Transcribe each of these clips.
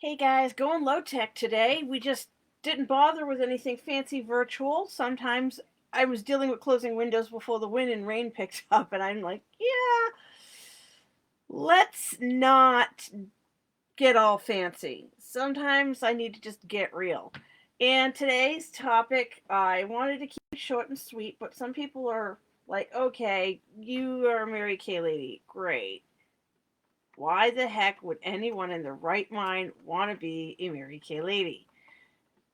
Hey guys, going low tech today. We just didn't bother with anything fancy virtual. Sometimes I was dealing with closing windows before the wind and rain picked up, and I'm like, yeah, let's not get all fancy. Sometimes I need to just get real. And today's topic, I wanted to keep it short and sweet, but some people are like, okay, you are a Mary Kay lady. Great. Why the heck would anyone in their right mind want to be a Mary Kay lady?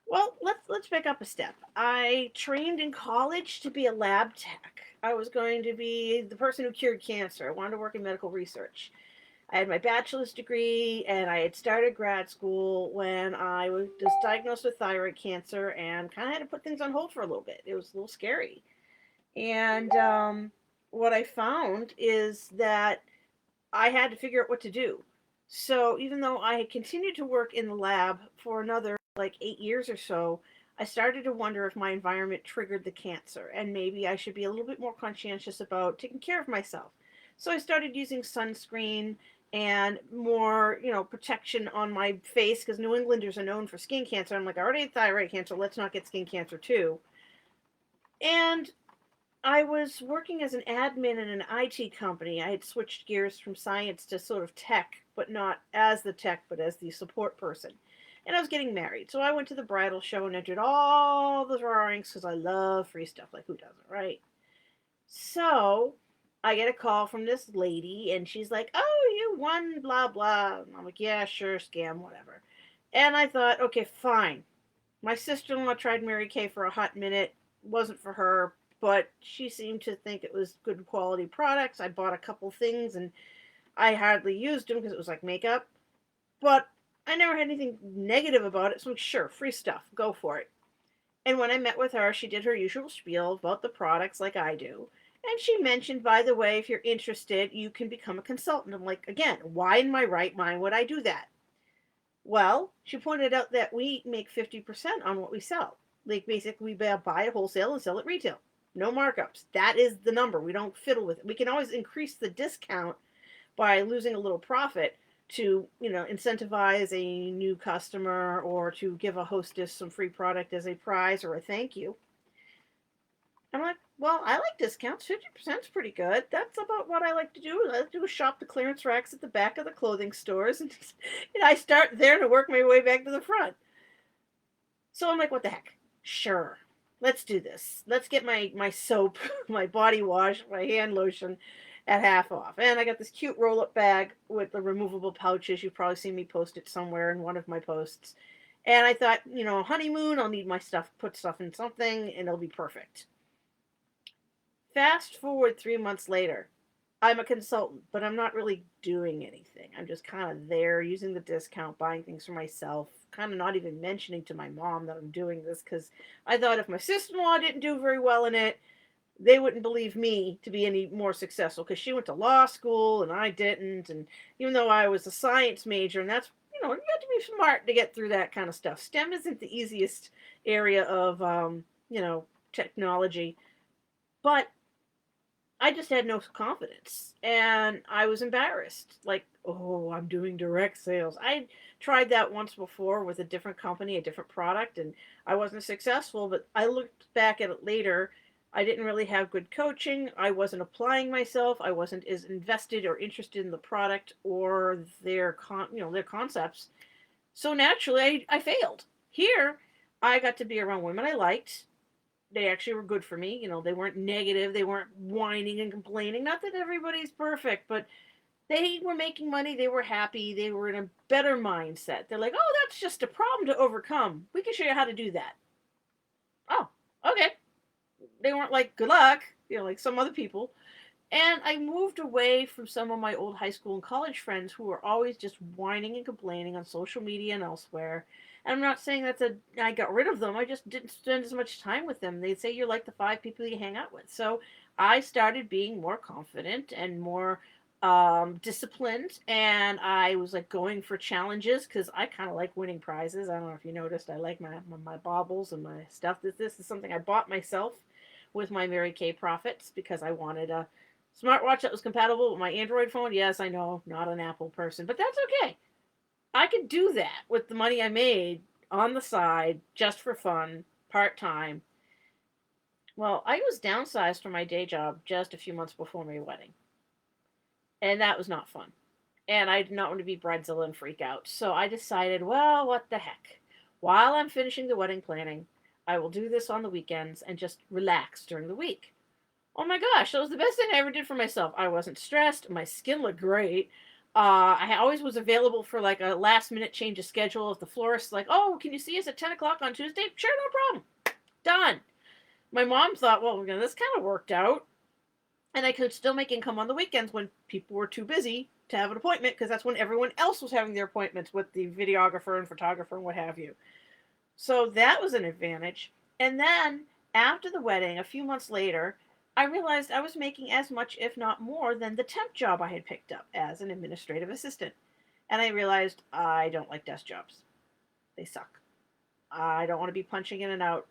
Well, let's back up a step. I trained in college to be a lab tech. I was going to be the person who cured cancer. I wanted to work in medical research. I had my bachelor's degree and I had started grad school when I was just diagnosed with thyroid cancer and kind of had to put things on hold for a little bit. It was a little scary. And what I found is that I had to figure out what to do. So even though I had continued to work in the lab for another like 8 years or so, I started to wonder if my environment triggered the cancer and maybe I should be a little bit more conscientious about taking care of myself. So I started using sunscreen and more, protection on my face because New Englanders are known for skin cancer. I'm like, I already had thyroid cancer, let's not get skin cancer too. And I was working as an admin in an IT company. I had switched gears from science to sort of tech, but not as the tech, but as the support person. And I was getting married. So I went to the bridal show and entered all the drawings because I love free stuff. Like, who doesn't, right? So I get a call from this lady, and she's like, "Oh, you won, blah, blah." And I'm like, "Yeah, sure, scam, whatever." And I thought, okay, fine. My sister in law tried Mary Kay for a hot minute. Wasn't for her, but she seemed to think it was good quality products. I bought a couple things and I hardly used them because it was like makeup. But I never had anything negative about it, so I'm sure, free stuff, go for it. And when I met with her, she did her usual spiel about the products like I do. And she mentioned, by the way, if you're interested, you can become a consultant. I'm like, again, why in my right mind would I do that? Well, she pointed out that we make 50% on what we sell. Like basically, we buy it wholesale and sell it retail. No markups. That is the number. We don't fiddle with it. We can always increase the discount by losing a little profit to, incentivize a new customer or to give a hostess some free product as a prize or a thank you. I'm like, well, I like discounts. 50% is pretty good. That's about what I like to do. I like to shop the clearance racks at the back of the clothing stores. And I start there to work my way back to the front. So I'm like, what the heck? Sure. Let's do this. Let's get my soap, my body wash, my hand lotion at half off. And I got this cute roll up bag with the removable pouches. You've probably seen me post it somewhere in one of my posts. And I thought, honeymoon, I'll need my stuff, put stuff in something, and it'll be perfect. Fast forward 3 months later, I'm a consultant, but I'm not really doing anything. I'm just kind of there using the discount, buying things for myself, kind of not even mentioning to my mom that I'm doing this because I thought if my sister in law didn't do very well in it, they wouldn't believe me to be any more successful because she went to law school and I didn't. And even though I was a science major, and that's, you have to be smart to get through that kind of stuff. STEM isn't the easiest area of, technology, but I just had no confidence and I was embarrassed. Like, oh, I'm doing direct sales. I tried that once before with a different company, a different product, and I wasn't successful. But I looked back at it later. I didn't really have good coaching. I wasn't applying myself. I wasn't as invested or interested in the product or their concepts. So naturally, I failed. Here, I got to be around women I liked. They actually were good for me. They weren't negative. They weren't whining and complaining. Not that everybody's perfect, but they were making money. They were happy. They were in a better mindset. They're like, oh, that's just a problem to overcome. We can show you how to do that. Oh, okay. They weren't like, good luck, like some other people. And I moved away from some of my old high school and college friends who were always just whining and complaining on social media and elsewhere. And I'm not saying I got rid of them. I just didn't spend as much time with them. They'd say you're like the five people you hang out with. So I started being more confident and more disciplined. And I was like going for challenges because I kind of like winning prizes. I don't know if you noticed. I like my baubles and my stuff. This is something I bought myself with my Mary Kay profits because I wanted a smartwatch that was compatible with my Android phone. Yes, I know, not an Apple person, but that's okay. I could do that with the money I made on the side just for fun, part time. Well, I was downsized from my day job just a few months before my wedding, and that was not fun. And I did not want to be bridezilla and freak out. So I decided, well, what the heck? While I'm finishing the wedding planning, I will do this on the weekends and just relax during the week. Oh my gosh, that was the best thing I ever did for myself. I wasn't stressed. My skin looked great. I always was available for like a last minute change of schedule. If the florist's like, oh, can you see us at 10 o'clock on Tuesday? Sure, no problem. Done. My mom thought, well, this kind of worked out. And I could still make income on the weekends when people were too busy to have an appointment, because that's when everyone else was having their appointments with the videographer and photographer and what have you. So that was an advantage. And then after the wedding, a few months later, I realized I was making as much, if not more, than the temp job I had picked up as an administrative assistant. And I realized I don't like desk jobs. They suck. I don't want to be punching in and out.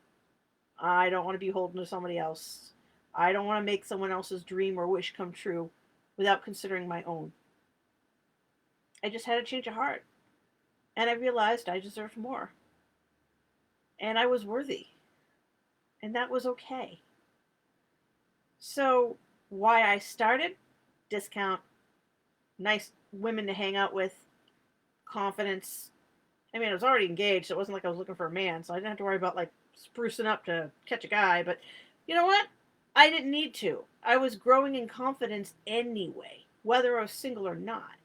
I don't want to be holding to somebody else. I don't want to make someone else's dream or wish come true without considering my own. I just had a change of heart. And I realized I deserved more. And I was worthy. And that was okay. So, why I started? Discount, nice women to hang out with, confidence. I mean, I was already engaged, so it wasn't like I was looking for a man, so I didn't have to worry about like sprucing up to catch a guy. But you know what? I didn't need to. I was growing in confidence anyway, whether I was single or not.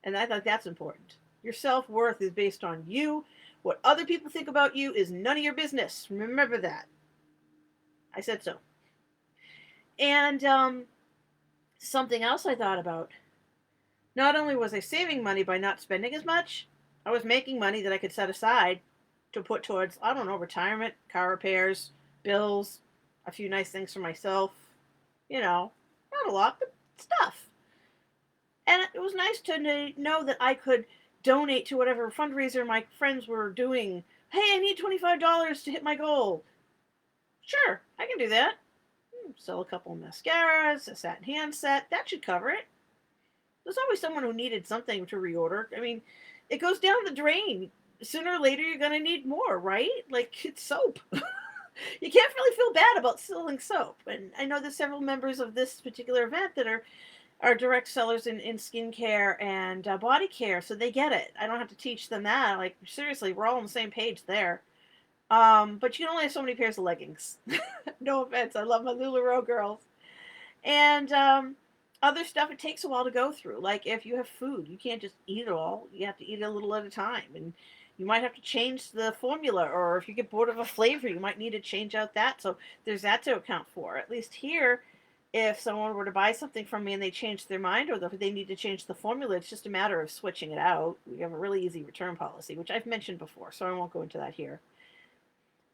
And I thought that's important. Your self worth is based on you. What other people think about you is none of your business. Remember that. I said so. And something else I thought about. Not only was I saving money by not spending as much, I was making money that I could set aside to put towards, I don't know, retirement, car repairs, bills, a few nice things for myself. Not a lot, but stuff. And it was nice to know that I could donate to whatever fundraiser my friends were doing. Hey, I need $25 to hit my goal. Sure, I can do that. Sell a couple of mascaras, a satin hand set. That should cover it. There's always someone who needed something to reorder. I mean, it goes down the drain. Sooner or later, you're going to need more, right? Like, it's soap. You can't really feel bad about selling soap. And I know there's several members of this particular event that are direct sellers in skincare and body care, so they get it. I don't have to teach them that. Like, seriously, we're all on the same page there. But you can only have so many pairs of leggings. No offense, I love my LuLaRoe girls. And other stuff, it takes a while to go through. Like if you have food, you can't just eat it all. You have to eat it a little at a time. And you might have to change the formula, or if you get bored of a flavor, you might need to change out that. So there's that to account for. At least here, if someone were to buy something from me and they changed their mind, or they need to change the formula, it's just a matter of switching it out. We have a really easy return policy, which I've mentioned before, so I won't go into that here.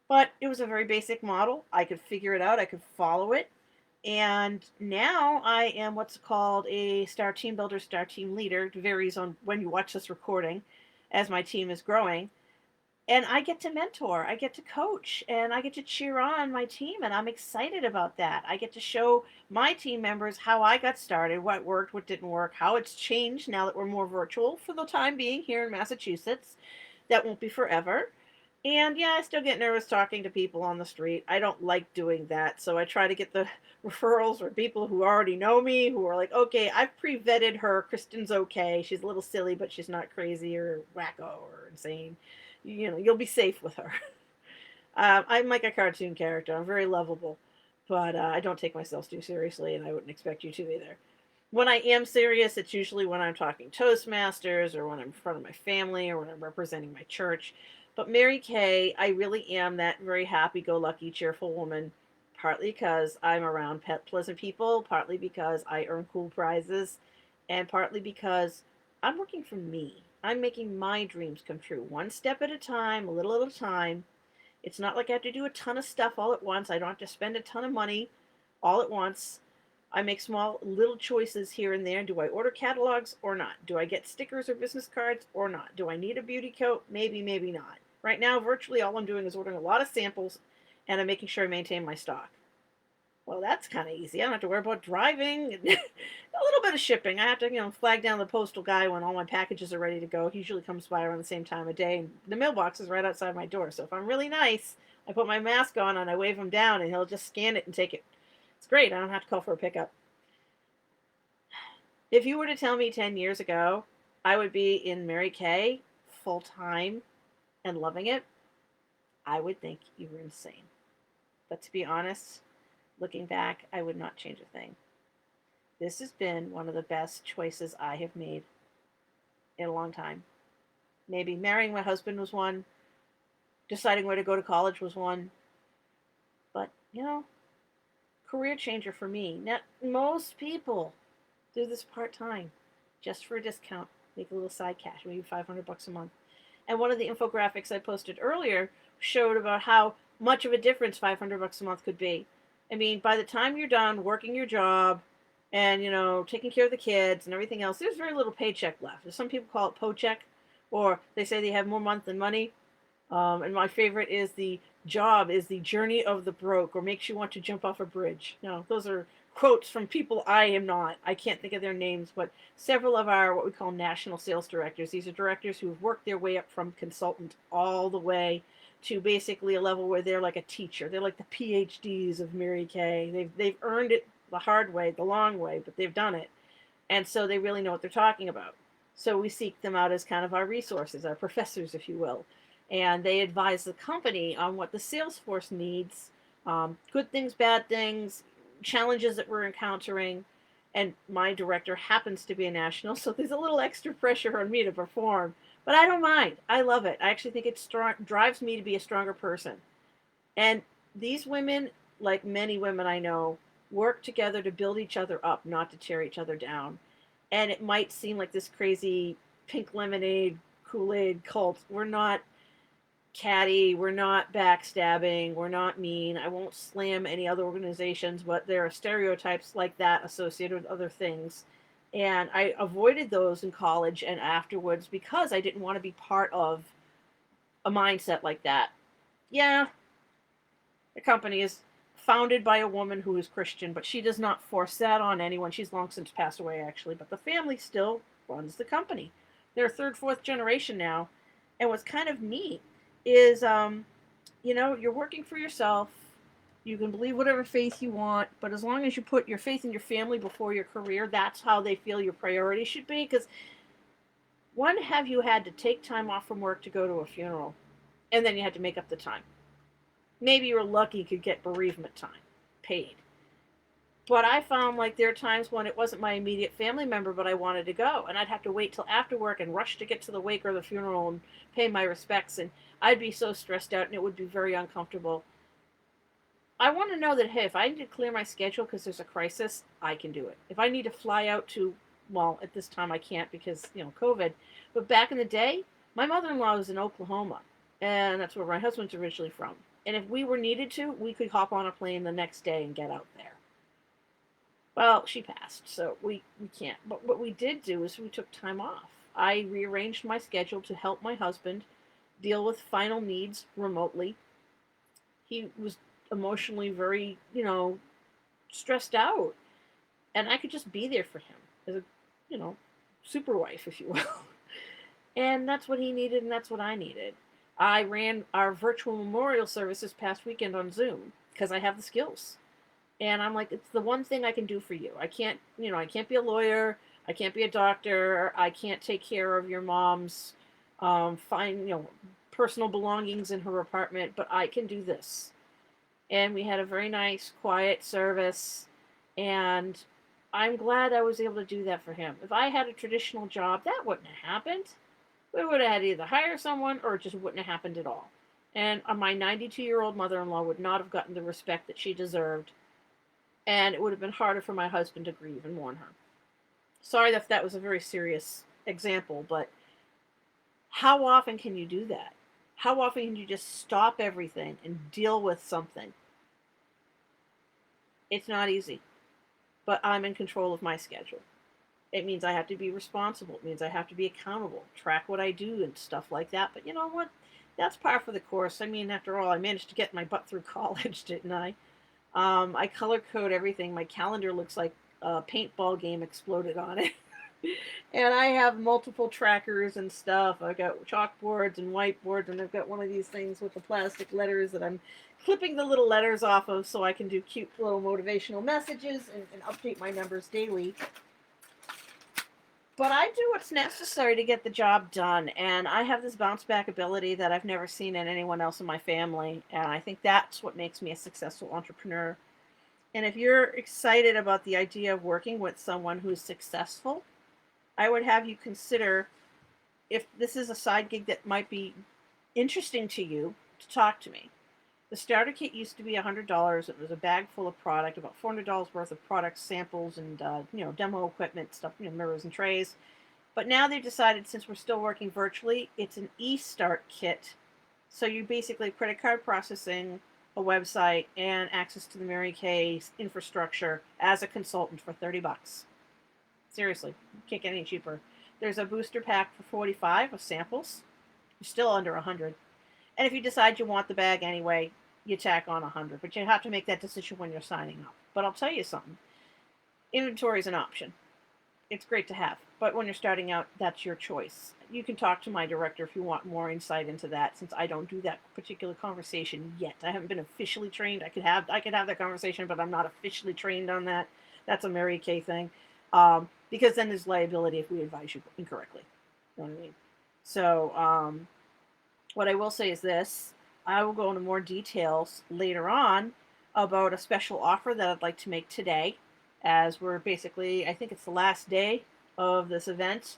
But it was a very basic model. I could figure it out. I could follow it. And now I am what's called a Star Team Builder, Star Team Leader. It varies on when you watch this recording as my team is growing. And I get to mentor, I get to coach, and I get to cheer on my team. And I'm excited about that. I get to show my team members how I got started, what worked, what didn't work, how it's changed now that we're more virtual for the time being here in Massachusetts. That won't be forever. And yeah, I still get nervous talking to people on the street. I don't like doing that. So I try to get the referrals or people who already know me, who are like, okay, I've pre-vetted her. Kristen's okay. She's a little silly, but she's not crazy or wacko or insane. You'll be safe with her. I'm like a cartoon character. I'm very lovable, but I don't take myself too seriously, and I wouldn't expect you to either. When I am serious, it's usually when I'm talking Toastmasters or when I'm in front of my family or when I'm representing my church. But Mary Kay, I really am that very happy-go-lucky, cheerful woman, partly because I'm around pleasant people, partly because I earn cool prizes, and partly because I'm working for me. I'm making my dreams come true, one step at a time, a little at a time. It's not like I have to do a ton of stuff all at once. I don't have to spend a ton of money all at once. I make small little choices here and there. Do I order catalogs or not? Do I get stickers or business cards or not? Do I need a beauty coat? Maybe, maybe not. Right now, virtually all I'm doing is ordering a lot of samples, and I'm making sure I maintain my stock. Well, that's kind of easy. I don't have to worry about driving and a little bit of shipping. I have to, flag down the postal guy when all my packages are ready to go. He usually comes by around the same time of day, and the mailbox is right outside my door. So if I'm really nice, I put my mask on and I wave him down, and he'll just scan it and take it. It's great. I don't have to call for a pickup. If you were to tell me 10 years ago I would be in Mary Kay full time and loving it, I would think you were insane. But to be honest, looking back, I would not change a thing. This has been one of the best choices I have made in a long time. Maybe marrying my husband was one, deciding where to go to college was one, but career changer for me. Now, most people do this part time just for a discount, make a little side cash, maybe $500 a month. And one of the infographics I posted earlier showed about how much of a difference $500 a month could be. I mean, by the time you're done working your job and, taking care of the kids and everything else, there's very little paycheck left. Some people call it pocheck, or they say they have more month than money. And my favorite is the job is the journey of the broke, or makes you want to jump off a bridge. Now, those are quotes from people I am not. I can't think of their names, but several of our what we call national sales directors. These are directors who have worked their way up from consultant all the way to basically a level where they're like a teacher. They're like the PhDs of Mary Kay. They've earned it the hard way, the long way, but they've done it. And so they really know what they're talking about. So we seek them out as kind of our resources, our professors, if you will. And they advise the company on what the sales force needs, good things, bad things, challenges that we're encountering. And my director happens to be a national, so there's a little extra pressure on me to perform. But I don't mind. I love it. I actually think it drives me to be a stronger person. And these women, like many women I know, work together to build each other up, not to tear each other down. And it might seem like this crazy pink lemonade, Kool-Aid cult. We're not catty, we're not backstabbing, we're not mean. I won't slam any other organizations, but there are stereotypes like that associated with other things. And I avoided those in college and afterwards because I didn't want to be part of a mindset like that. Yeah, the company is founded by a woman who is Christian, but she does not force that on anyone. She's long since passed away, actually, but the family still runs the company. They're third, fourth generation now. And what's kind of neat is, you're working for yourself. You can believe whatever faith you want, but as long as you put your faith in your family before your career, that's how they feel your priority should be. Because when have you had to take time off from work to go to a funeral, and then you had to make up the time? Maybe you were lucky you could get bereavement time paid. But I found like there are times when it wasn't my immediate family member, but I wanted to go. And I'd have to wait till after work and rush to get to the wake or the funeral and pay my respects. And I'd be so stressed out and it would be very uncomfortable. I want to know that, hey, if I need to clear my schedule because there's a crisis, I can do it. If I need to fly out to, well, at this time I can't because, COVID. But back in the day, my mother-in-law was in Oklahoma. And that's where my husband's originally from. And if we were needed to, we could hop on a plane the next day and get out there. Well, she passed, so we can't. But what we did do is we took time off. I rearranged my schedule to help my husband deal with final needs remotely. He was emotionally very, stressed out. And I could just be there for him as a, super wife, if you will. And that's what he needed, and that's what I needed. I ran our virtual memorial service this past weekend on Zoom because I have the skills. And I'm like, it's the one thing I can do for you. I can't be a lawyer. I can't be a doctor. I can't take care of your mom's personal belongings in her apartment, but I can do this. And we had a very nice, quiet service. And I'm glad I was able to do that for him. If I had a traditional job, that wouldn't have happened. We would have had to either hire someone or it just wouldn't have happened at all. And my 92-year-old mother-in-law would not have gotten the respect that she deserved. And it would have been harder for my husband to grieve and mourn her. Sorry if that was a very serious example, but how often can you do that? How often can you just stop everything and deal with something? It's not easy, but I'm in control of my schedule. It means I have to be responsible. It means I have to be accountable, track what I do and stuff like that. But you know what? That's par for the course. I mean, after all, I managed to get my butt through college, didn't I? I color code everything. My calendar looks like a paintball game exploded on it. And I have multiple trackers and stuff. I've got chalkboards and whiteboards, and I've got one of these things with the plastic letters that I'm clipping the little letters off of so I can do cute little motivational messages and update my numbers daily. But I do what's necessary to get the job done, and I have this bounce back ability that I've never seen in anyone else in my family, and I think that's what makes me a successful entrepreneur. And if you're excited about the idea of working with someone who's successful, I would have you consider if this is a side gig that might be interesting to you to talk to me. The starter kit used to be $100. It was a bag full of product, about $400 worth of product samples and demo equipment stuff, mirrors and trays. But now they've decided, since we're still working virtually, it's an e-start kit. So you basically have credit card processing, a website, and access to the Mary Kay infrastructure as a consultant for $30. Seriously, can't get any cheaper. There's a booster pack for 45 of samples. You're still under 100. And if you decide you want the bag anyway, you tack on 100. But you have to make that decision when you're signing up. But I'll tell you something. Inventory is an option. It's great to have. But when you're starting out, that's your choice. You can talk to my director if you want more insight into that, since I don't do that particular conversation yet. I haven't been officially trained. I could have that conversation, but I'm not officially trained on that. That's a Mary Kay thing. Because then there's liability if we advise you incorrectly. You know what I mean? So, what I will say is this. I will go into more details later on about a special offer that I'd like to make today, as we're basically, I think it's the last day of this event.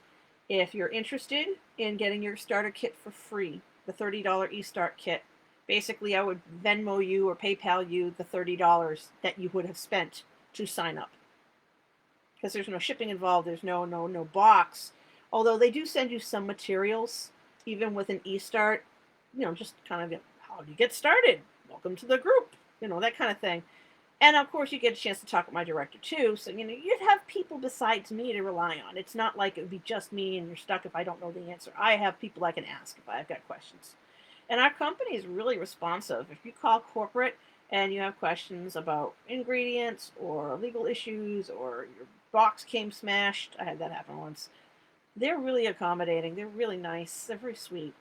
If you're interested in getting your starter kit for free, the $30 e-start kit, basically I would Venmo you or PayPal you the $30 that you would have spent to sign up. Because there's no shipping involved, there's no box. Although they do send you some materials, even with an e-start, just kind of, how do you get started? Welcome to the group, that kind of thing. And of course, you get a chance to talk with my director too. So, you'd have people besides me to rely on. It's not like it would be just me and you're stuck if I don't know the answer. I have people I can ask if I've got questions. And our company is really responsive. If you call corporate and you have questions about ingredients or legal issues or your box came smashed, I had that happen once. They're really accommodating. They're really nice. They're very sweet.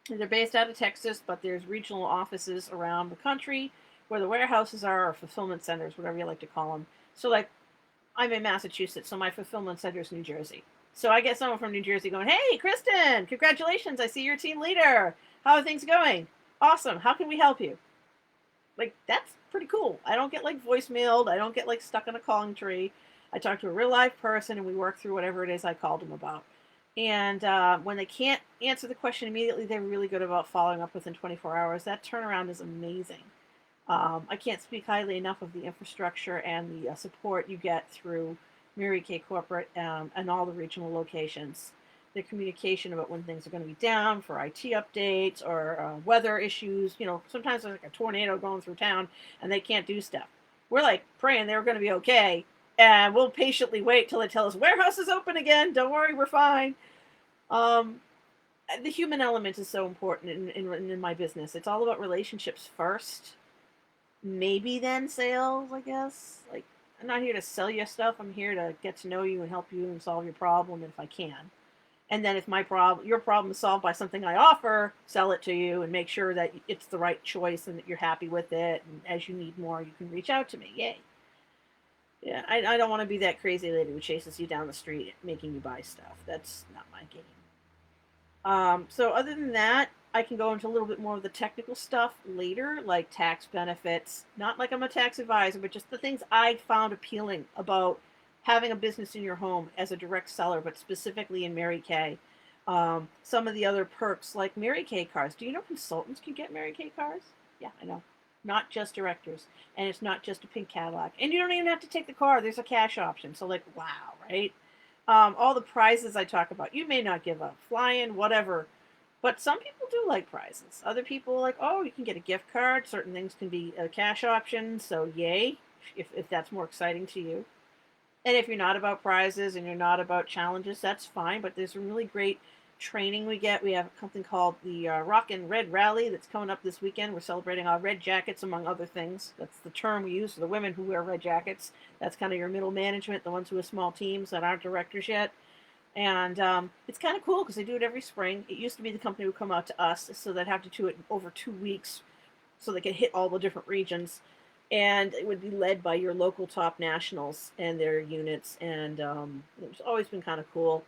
They're based out of Texas, but there's regional offices around the country where the warehouses are, or fulfillment centers, whatever you like to call them. So, like, I'm in Massachusetts, so my fulfillment center is New Jersey. So I get someone from New Jersey going, "Hey, Kristen, congratulations, I see you're team leader. How are things going? Awesome. How can we help you?" Like, that's pretty cool. I don't get, like, voicemailed. I don't get, like, stuck on a calling tree. I talk to a real live person, and we work through whatever it is I called them about. And when they can't answer the question immediately, they're really good about following up within 24 hours. That turnaround is amazing. I can't speak highly enough of the infrastructure and the support you get through Mary Kay Corporate and all the regional locations. The communication about when things are going to be down for IT updates or weather issues. Sometimes there's like a tornado going through town and they can't do stuff. We're like praying they're going to be okay. And we'll patiently wait till they tell us warehouse is open again. Don't worry, we're fine. The human element is so important in my business. It's all about relationships first. Maybe then sales, I guess. Like, I'm not here to sell you stuff. I'm here to get to know you and help you and solve your problem if I can. And then if your problem is solved by something I offer, sell it to you and make sure that it's the right choice and that you're happy with it. And as you need more, you can reach out to me. Yay. Yeah, I don't want to be that crazy lady who chases you down the street making you buy stuff. That's not my game. So other than that, I can go into a little bit more of the technical stuff later, like tax benefits. Not like I'm a tax advisor, but just the things I found appealing about having a business in your home as a direct seller, but specifically in Mary Kay. Some of the other perks, like Mary Kay cars. Do you know consultants can get Mary Kay cars? Yeah, I know. Not just directors. And it's not just a pink Cadillac. And you don't even have to take the car. There's a cash option. So, like, wow, right? All the prizes I talk about, you may not give up. Flying, whatever. But some people do like prizes. Other people are like, oh, you can get a gift card. Certain things can be a cash option. So, yay, if that's more exciting to you. And if you're not about prizes and you're not about challenges, that's fine. But there's some really great training we get. We have something called the Rock and Red Rally that's coming up this weekend. We're celebrating our red jackets, among other things. That's the term we use for the women who wear red jackets. That's kind of your middle management, the ones who have small teams that aren't directors yet. And it's kind of cool because they do it every spring. It used to be the company would come out to us, so they'd have to do it over 2 weeks so they could hit all the different regions. And it would be led by your local top nationals and their units. And it's always been kind of cool.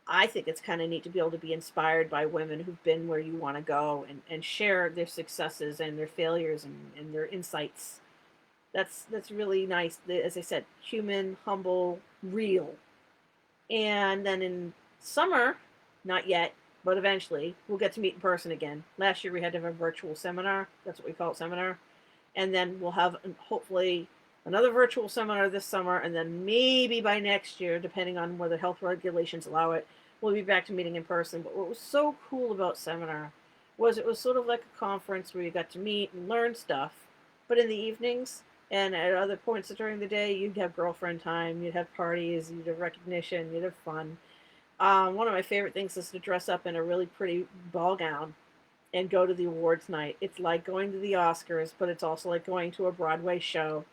I think it's kind of neat to be able to be inspired by women who've been where you want to go and share their successes and their failures and their insights. That's really nice. As I said, human, humble, real. And then in summer, not yet, but eventually, we'll get to meet in person again. Last year we had to have a virtual seminar. That's what we call it, seminar. And then we'll have, hopefully, another virtual seminar this summer. And then maybe by next year, depending on whether health regulations allow it, we'll be back to meeting in person. But what was so cool about seminar was it was sort of like a conference where you got to meet and learn stuff. But in the evenings, and at other points during the day, you'd have girlfriend time, you'd have parties, you'd have recognition, you'd have fun. One of my favorite things is to dress up in a really pretty ball gown and go to the awards night. It's like going to the Oscars, but it's also like going to a Broadway show.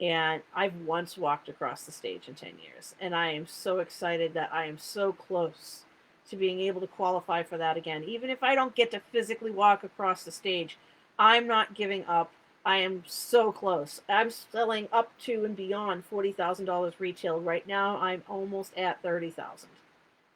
And I've once walked across the stage in 10 years. And I am so excited that I am so close to being able to qualify for that again. Even if I don't get to physically walk across the stage, I'm not giving up. I am so close. I'm selling up to and beyond $40,000 retail right now. I'm almost at 30,000.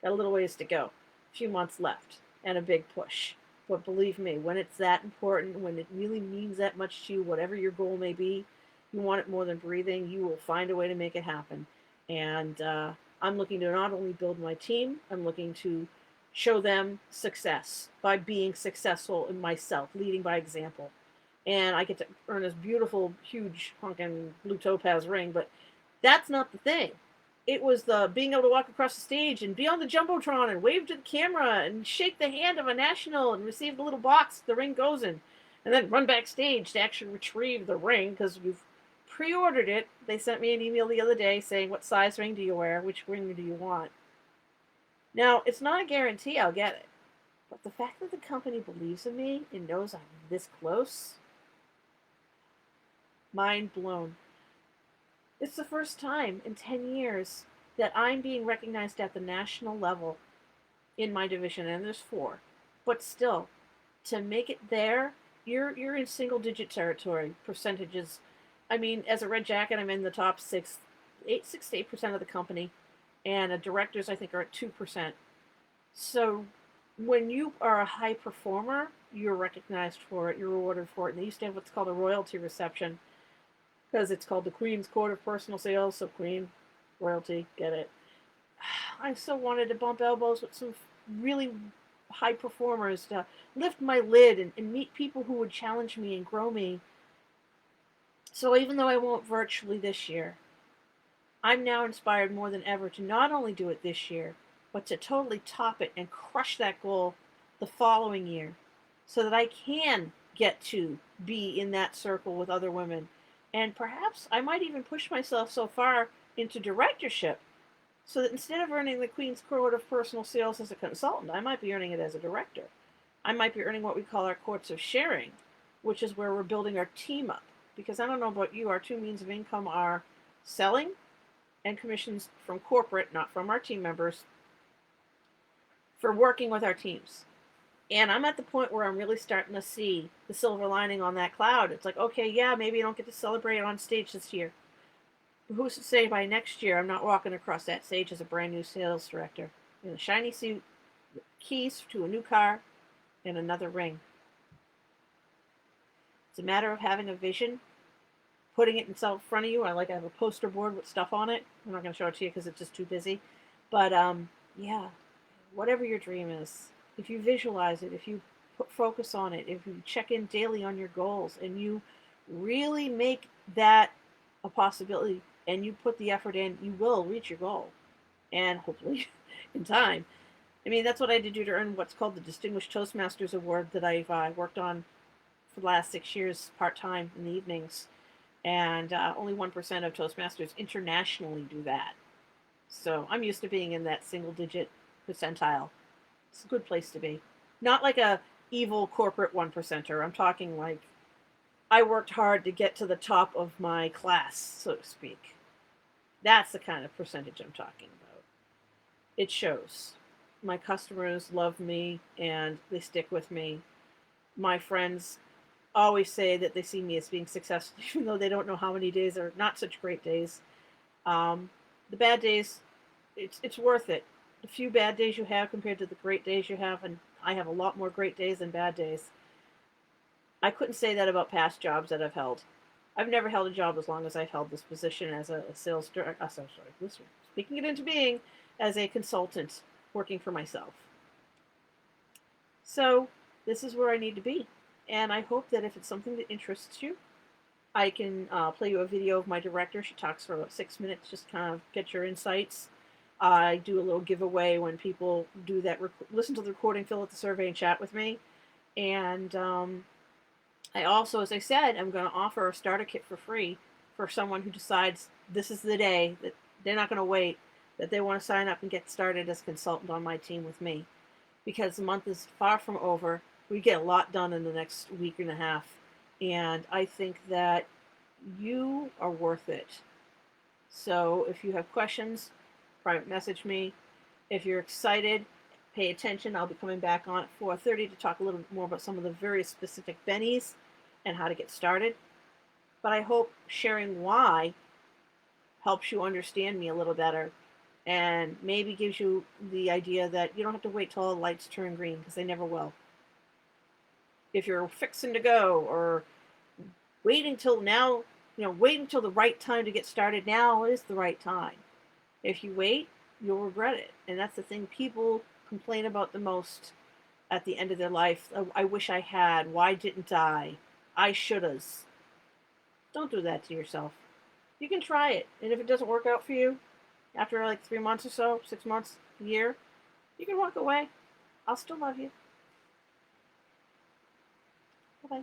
Got a little ways to go. A few months left and a big push. But believe me, when it's that important, when it really means that much to you, whatever your goal may be, you want it more than breathing, you will find a way to make it happen. And I'm looking to not only build my team, I'm looking to show them success by being successful in myself, leading by example. And I get to earn this beautiful, huge, honking blue topaz ring, but that's not the thing. It was the being able to walk across the stage and be on the Jumbotron and wave to the camera and shake the hand of a national and receive the little box the ring goes in, and then run backstage to actually retrieve the ring because you've pre-ordered it. They sent me an email the other day saying, what size ring do you wear? Which ring do you want? Now, it's not a guarantee I'll get it, but the fact that the company believes in me and knows I'm this close, mind blown. It's the first time in 10 years that I'm being recognized at the national level in my division, and there's 4. But still, to make it there, you're in single digit territory, percentages. I mean, as a red jacket, I'm in the top 6 to 8% of the company, and directors, I think, are at 2%. So when you are a high performer, you're recognized for it, you're rewarded for it. And they used to have what's called a royalty reception, because it's called the Queen's Court of Personal Sales, so Queen, royalty, get it. I so wanted to bump elbows with some really high performers, to lift my lid and meet people who would challenge me and grow me. So even though I won't virtually this year, I'm now inspired more than ever to not only do it this year, but to totally top it and crush that goal the following year, so that I can get to be in that circle with other women. And perhaps I might even push myself so far into directorship, so that instead of earning the Queen's Court of Personal Sales as a consultant, I might be earning it as a director. I might be earning what we call our courts of sharing, which is where we're building our team up. Because I don't know about you, our 2 means of income are selling and commissions from corporate, not from our team members, for working with our teams. And I'm at the point where I'm really starting to see the silver lining on that cloud. It's like, okay, yeah, maybe I don't get to celebrate on stage this year. But who's to say by next year I'm not walking across that stage as a brand new sales director in a shiny suit, with keys to a new car, and another ring. It's a matter of having a vision, putting it in front of you. I have a poster board with stuff on it. I'm not going to show it to you because it's just too busy. But yeah, whatever your dream is, if you visualize it, if you put focus on it, if you check in daily on your goals, and you really make that a possibility, and you put the effort in, you will reach your goal, and hopefully in time. I mean, that's what I had to do to earn what's called the Distinguished Toastmasters Award that I've worked on for the last 6 years part-time in the evenings. And only 1% of Toastmasters internationally do that. So I'm used to being in that single-digit percentile. It's a good place to be. Not like a evil corporate 1%er. I'm talking like I worked hard to get to the top of my class, so to speak. That's the kind of percentage I'm talking about. It shows. My customers love me and they stick with me. My friends always say that they see me as being successful, even though they don't know how many days are not such great days. Um, the bad days, it's worth it. The few bad days you have compared to the great days you have, and I have a lot more great days than bad days. I couldn't say that about past jobs that I've held. I've never held a job as long as I've held this position as a sales director. Speaking it into being as a consultant working for myself. So this is where I need to be, and I hope that if it's something that interests you, I can play you a video of my director. She talks for about 6 minutes, just kind of get your insights. I do a little giveaway when people do that. Listen to the recording, fill out the survey, and chat with me. And I also, as I said, I'm going to offer a starter kit for free for someone who decides this is the day that they're not going to wait, that they want to sign up and get started as a consultant on my team with me. Because the month is far from over. We get a lot done in the next week and a half. And I think that you are worth it. So if you have questions, private message me. If you're excited, pay attention. I'll be coming back on at 4:30 to talk a little bit more about some of the very specific bennies and how to get started. But I hope sharing why helps you understand me a little better and maybe gives you the idea that you don't have to wait till all the lights turn green, because they never will. If you're fixing to go or waiting till now, waiting till the right time to get started, now is the right time. If you wait, you'll regret it. And that's the thing people complain about the most at the end of their life. I wish I had. Why didn't I? I shouldas. Don't do that to yourself. You can try it. And if it doesn't work out for you, after like 3 months or so, 6 months, a year, you can walk away. I'll still love you. Bye-bye.